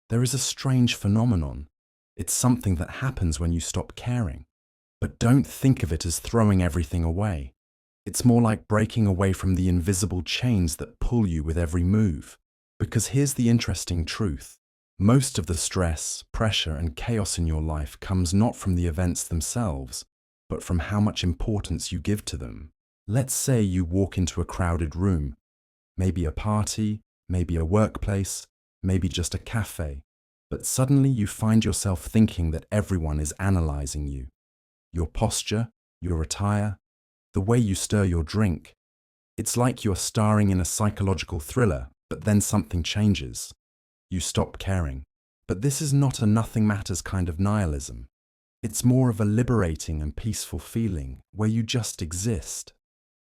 There is a strange phenomenon. It's something that happens when you stop caring. But don't think of it as throwing everything away. It's more like breaking away from the invisible chains that pull you with every move. Because here's the interesting truth. Most of the stress, pressure, and chaos in your life comes not from the events themselves, but from how much importance you give to them. Let's say you walk into a crowded room, maybe a party, maybe a workplace, maybe just a cafe, but suddenly you find yourself thinking that everyone is analyzing you. Your posture, your attire, the way you stir your drink. It's like you're starring in a psychological thriller, but then something changes. You stop caring. But this is not a nothing matters kind of nihilism. It's more of a liberating and peaceful feeling where you just exist.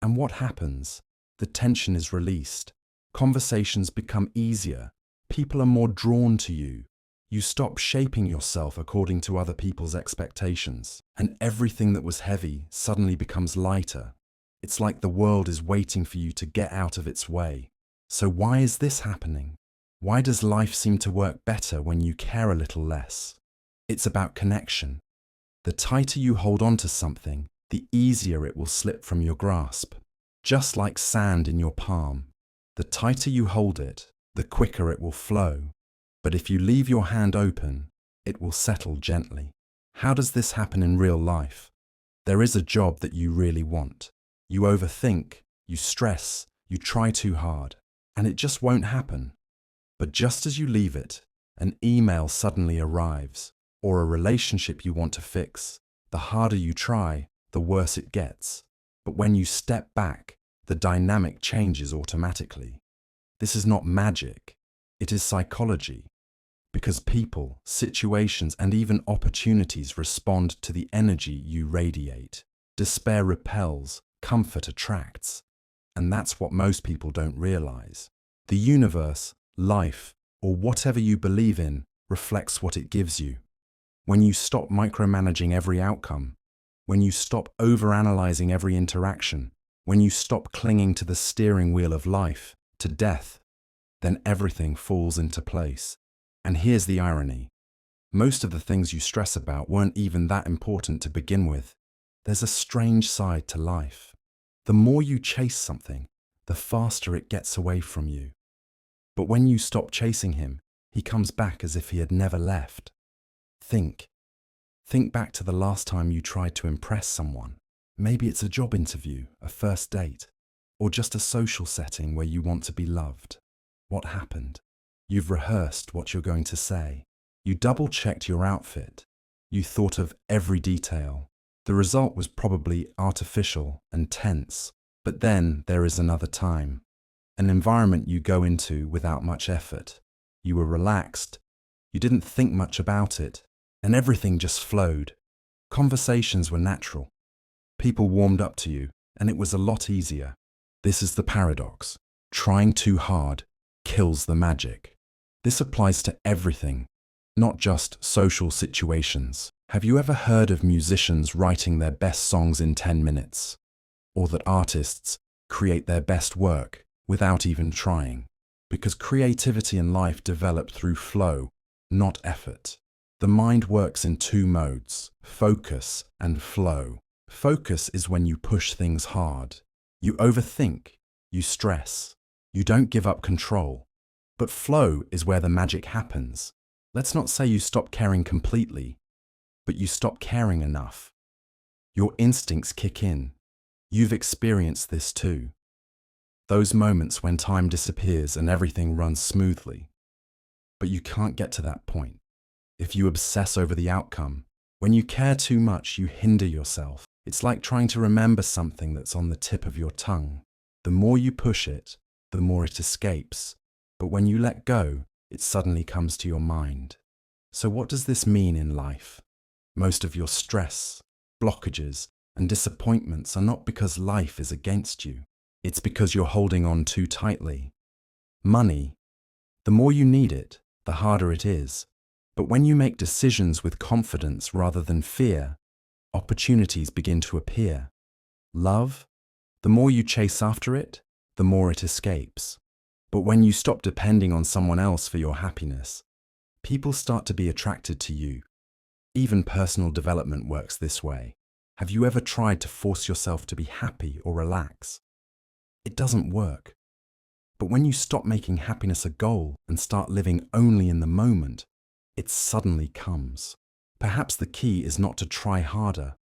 And what happens? The tension is released. Conversations become easier. People are more drawn to you. You stop shaping yourself according to other people's expectations. And everything that was heavy suddenly becomes lighter. It's like the world is waiting for you to get out of its way. So why is this happening? Why does life seem to work better when you care a little less? It's about connection. The tighter you hold on to something, the easier it will slip from your grasp. Just like sand in your palm. The tighter you hold it, the quicker it will flow. But if you leave your hand open, it will settle gently. How does this happen in real life? There is a job that you really want. You overthink, you stress, you try too hard, and it just won't happen. But just as you leave it, an email suddenly arrives, or a relationship you want to fix. The harder you try, the worse it gets. But when you step back, the dynamic changes automatically. This is not magic, it is psychology. Because people, situations, and even opportunities respond to the energy you radiate. Despair repels, comfort attracts. And that's what most people don't realize. The universe, life, or whatever you believe in, reflects what it gives you. When you stop micromanaging every outcome, when you stop overanalyzing every interaction, when you stop clinging to the steering wheel of life, to death, then everything falls into place. And here's the irony. Most of the things you stress about weren't even that important to begin with. There's a strange side to life. The more you chase something, the faster it gets away from you. But when you stop chasing him, he comes back as if he had never left. Think back to the last time you tried to impress someone. Maybe it's a job interview, a first date, or just a social setting where you want to be loved. What happened? You've rehearsed what you're going to say. You double-checked your outfit. You thought of every detail. The result was probably artificial and tense. But then there is another time. An environment you go into without much effort. You were relaxed. You didn't think much about it. And everything just flowed. Conversations were natural. People warmed up to you, and it was a lot easier. This is the paradox. Trying too hard kills the magic. This applies to everything, not just social situations. Have you ever heard of musicians writing their best songs in 10 minutes? Or that artists create their best work without even trying? Because creativity in life developed through flow, not effort. The mind works in two modes, focus and flow. Focus is when you push things hard. You overthink, you stress, you don't give up control. But flow is where the magic happens. Let's not say you stop caring completely, but you stop caring enough. Your instincts kick in. You've experienced this too. Those moments when time disappears and everything runs smoothly. But you can't get to that point if you obsess over the outcome. When you care too much, you hinder yourself. It's like trying to remember something that's on the tip of your tongue. The more you push it, the more it escapes. But when you let go, it suddenly comes to your mind. So what does this mean in life? Most of your stress, blockages, and disappointments are not because life is against you. It's because you're holding on too tightly. Money. The more you need it, the harder it is. But when you make decisions with confidence rather than fear, opportunities begin to appear. Love. The more you chase after it, the more it escapes. But when you stop depending on someone else for your happiness, People start to be attracted to you. Even personal development works this way. Have you ever tried to force yourself to be happy or relax? It doesn't work. But when you stop making happiness a goal and start living only in the moment, it suddenly comes. Perhaps the key is not to try harder,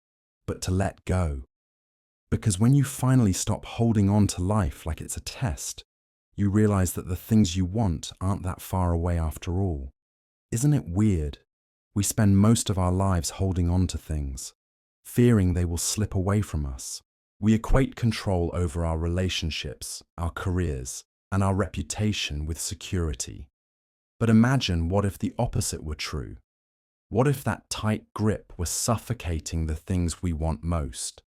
but to let go. Because when you finally stop holding on to life like it's a test, you realize that the things you want aren't that far away after all. Isn't it weird? We spend most of our lives holding on to things, fearing they will slip away from us. We equate control over our relationships, our careers, and our reputation with security. But imagine what if the opposite were true? What if that tight grip was suffocating the things we want most?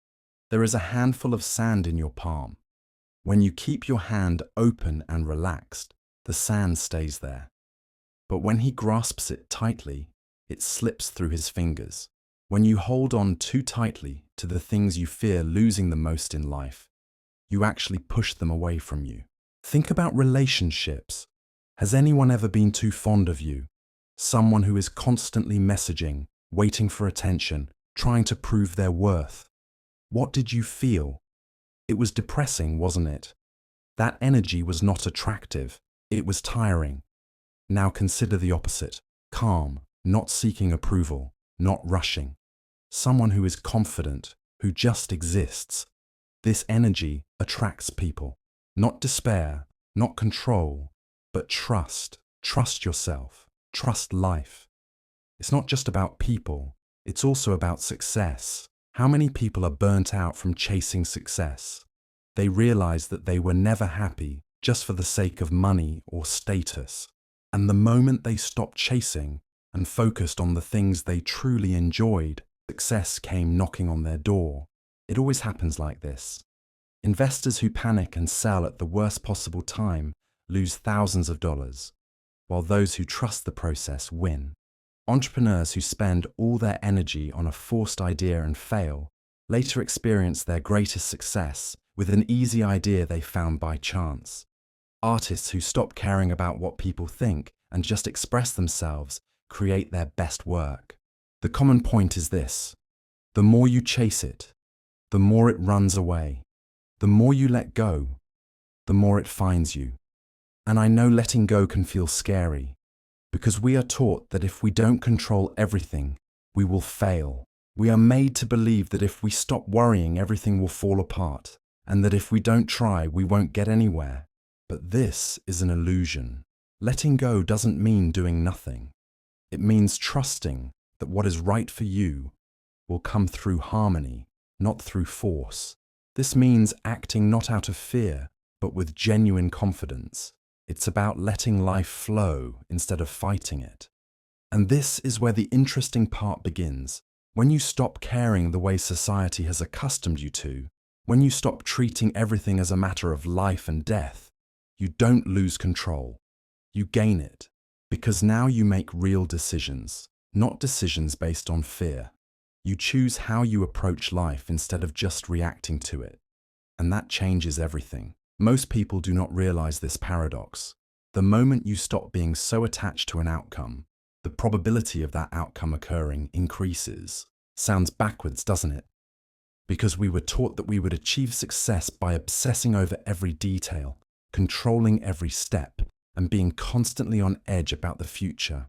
There is a handful of sand in your palm. When you keep your hand open and relaxed, the sand stays there. But when he grasps it tightly, it slips through his fingers. When you hold on too tightly to the things you fear losing the most in life, you actually push them away from you. Think about relationships. Has anyone ever been too fond of you? Someone who is constantly messaging, waiting for attention, trying to prove their worth. What did you feel? It was depressing, wasn't it? That energy was not attractive. It was tiring. Now consider the opposite. Calm, not seeking approval, not rushing. Someone who is confident, who just exists. This energy attracts people. Not despair, not control, but trust. Trust yourself. Trust life. It's not just about people, it's also about success. How many people are burnt out from chasing success? They realize that they were never happy just for the sake of money or status. And the moment they stopped chasing and focused on the things they truly enjoyed, success came knocking on their door. It always happens like this. Investors who panic and sell at the worst possible time lose thousands of dollars, while those who trust the process win. Entrepreneurs who spend all their energy on a forced idea and fail later experience their greatest success with an easy idea they found by chance. Artists who stop caring about what people think and just express themselves create their best work. The common point is this: the more you chase it, the more it runs away. The more you let go, the more it finds you. And I know letting go can feel scary, because we are taught that if we don't control everything, we will fail. We are made to believe that if we stop worrying, everything will fall apart, and that if we don't try, we won't get anywhere. But this is an illusion. Letting go doesn't mean doing nothing. It means trusting that what is right for you will come through harmony, not through force. This means acting not out of fear, but with genuine confidence. It's about letting life flow instead of fighting it. And this is where the interesting part begins. When you stop caring the way society has accustomed you to, when you stop treating everything as a matter of life and death, you don't lose control. You gain it, because now you make real decisions, not decisions based on fear. You choose how you approach life instead of just reacting to it. And that changes everything. Most people do not realize this paradox. The moment you stop being so attached to an outcome, the probability of that outcome occurring increases. Sounds backwards, doesn't it? Because we were taught that we would achieve success by obsessing over every detail, controlling every step, and being constantly on edge about the future.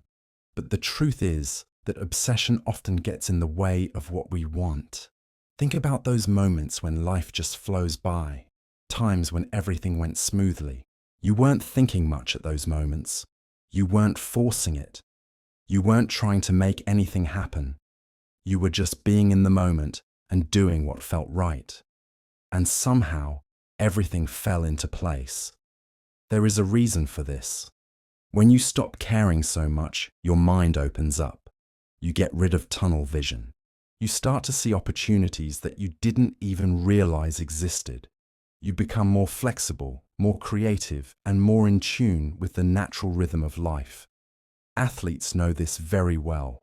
But the truth is that obsession often gets in the way of what we want. Think about those moments when life just flows by, times when everything went smoothly. You weren't thinking much at those moments. You weren't forcing it. You weren't trying to make anything happen. You were just being in the moment and doing what felt right. And somehow, everything fell into place. There is a reason for this. When you stop caring so much, your mind opens up. You get rid of tunnel vision. You start to see opportunities that you didn't even realize existed. You become more flexible, more creative, and more in tune with the natural rhythm of life. Athletes know this very well.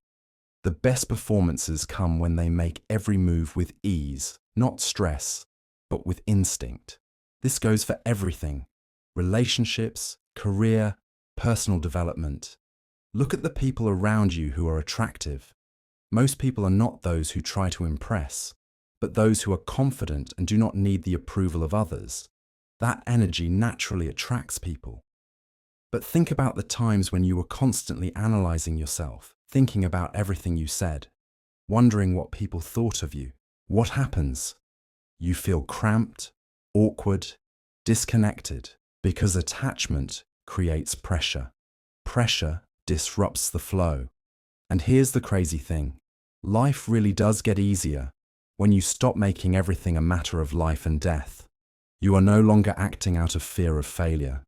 The best performances come when they make every move with ease, not stress, but with instinct. This goes for everything: relationships, career, personal development. Look at the people around you who are attractive. Most people are not those who try to impress, but those who are confident and do not need the approval of others. That energy naturally attracts people. But think about the times when you were constantly analyzing yourself, thinking about everything you said, wondering what people thought of you. What happens? You feel cramped, awkward, disconnected, because attachment creates pressure. Pressure disrupts the flow. And here's the crazy thing. Life really does get easier when you stop making everything a matter of life and death. You are no longer acting out of fear of failure.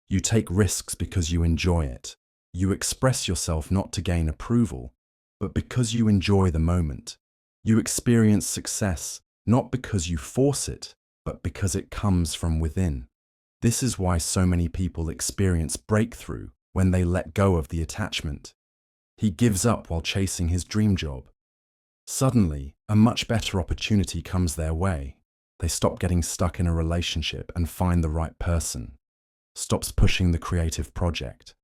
You take risks because you enjoy it. You express yourself not to gain approval, but because you enjoy the moment. You experience success not because you force it, but because it comes from within. This is why so many people experience breakthrough when they let go of the attachment. He gives up while chasing his dream job. Suddenly, a much better opportunity comes their way. They stop getting stuck in a relationship and find the right person. Stops pushing the creative project.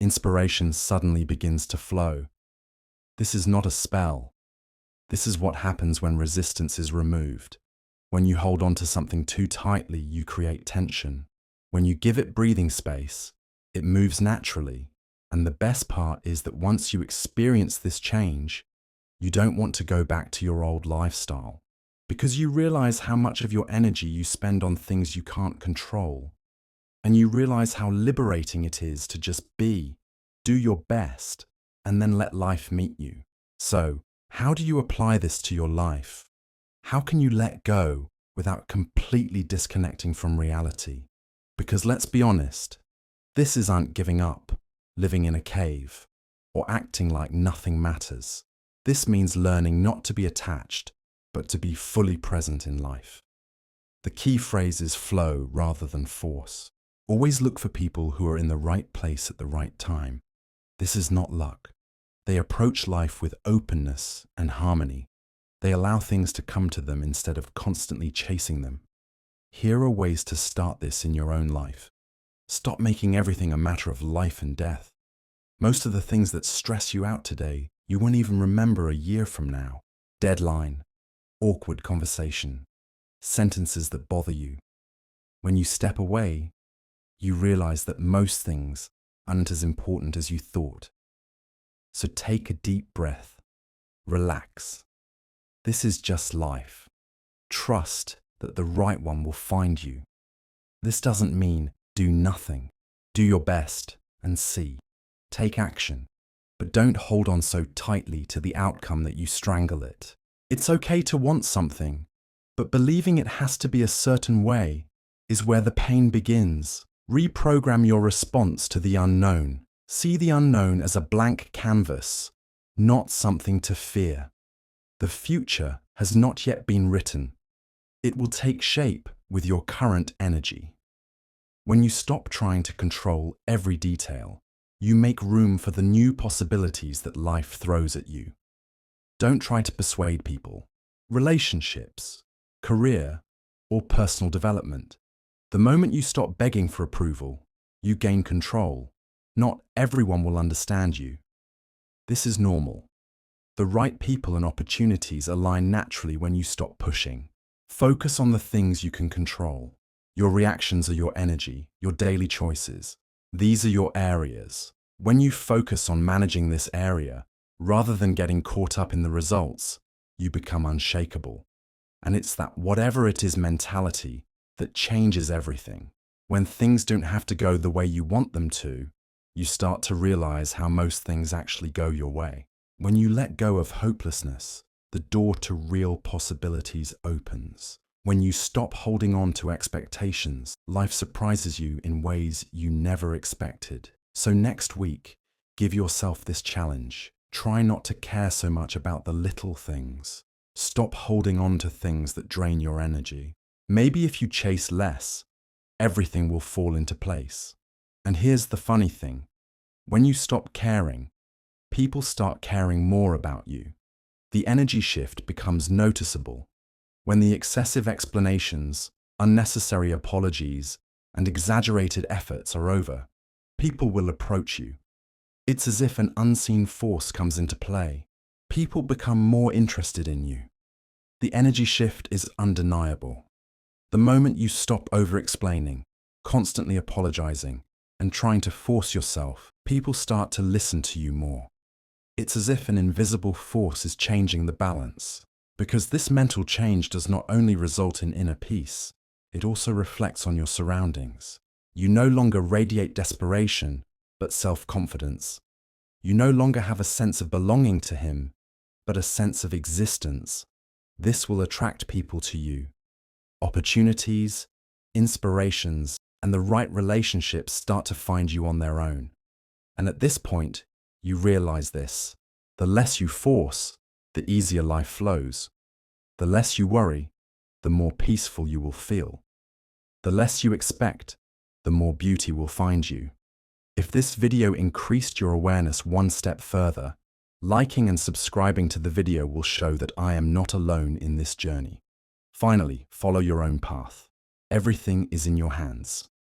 Inspiration suddenly begins to flow. This is not a spell. This is what happens when resistance is removed. When you hold on to something too tightly, you create tension. When you give it breathing space, it moves naturally. And the best part is that once you experience this change, you don't want to go back to your old lifestyle, because you realize how much of your energy you spend on things you can't control. And you realize how liberating it is to just be, do your best, and then let life meet you. So, how do you apply this to your life? How can you let go without completely disconnecting from reality? Because let's be honest, this isn't giving up, living in a cave, or acting like nothing matters. This means learning not to be attached, but to be fully present in life. The key phrase is flow rather than force. Always look for people who are in the right place at the right time. This is not luck. They approach life with openness and harmony. They allow things to come to them instead of constantly chasing them. Here are ways to start this in your own life. Stop making everything a matter of life and death. Most of the things that stress you out today, you won't even remember a year from now. Deadline, awkward conversation, sentences that bother you. When you step away, you realize that most things aren't as important as you thought. So take a deep breath. Relax. This is just life. Trust that the right one will find you. This doesn't mean do nothing. Do your best and see. Take action. But don't hold on so tightly to the outcome that you strangle it. It's okay to want something, but believing it has to be a certain way is where the pain begins. Reprogram your response to the unknown. See the unknown as a blank canvas, not something to fear. The future has not yet been written. It will take shape with your current energy. When you stop trying to control every detail, you make room for the new possibilities that life throws at you. Don't try to persuade people, relationships, career, or personal development. The moment you stop begging for approval, you gain control. Not everyone will understand you. This is normal. The right people and opportunities align naturally when you stop pushing. Focus on the things you can control. Your reactions are your energy, your daily choices. These are your areas. When you focus on managing this area, rather than getting caught up in the results, you become unshakable. And it's that whatever it is mentality that changes everything. When things don't have to go the way you want them to, you start to realize how most things actually go your way. When you let go of hopelessness, the door to real possibilities opens. When you stop holding on to expectations, life surprises you in ways you never expected. So next week, give yourself this challenge. Try not to care so much about the little things. Stop holding on to things that drain your energy. Maybe if you chase less, everything will fall into place. And here's the funny thing. When you stop caring, people start caring more about you. The energy shift becomes noticeable. When the excessive explanations, unnecessary apologies, and exaggerated efforts are over, people will approach you. It's as if an unseen force comes into play. People become more interested in you. The energy shift is undeniable. The moment you stop over-explaining, constantly apologizing, and trying to force yourself, people start to listen to you more. It's as if an invisible force is changing the balance. Because this mental change does not only result in inner peace, it also reflects on your surroundings. You no longer radiate desperation, but self-confidence. You no longer have a sense of belonging to him, but a sense of existence. This will attract people to you. Opportunities, inspirations, and the right relationships start to find you on their own. And at this point, you realize this. The less you force, the easier life flows. The less you worry, the more peaceful you will feel. The less you expect, the more beauty will find you. If this video increased your awareness one step further, liking and subscribing to the video will show that I am not alone in this journey. Finally, follow your own path. Everything is in your hands.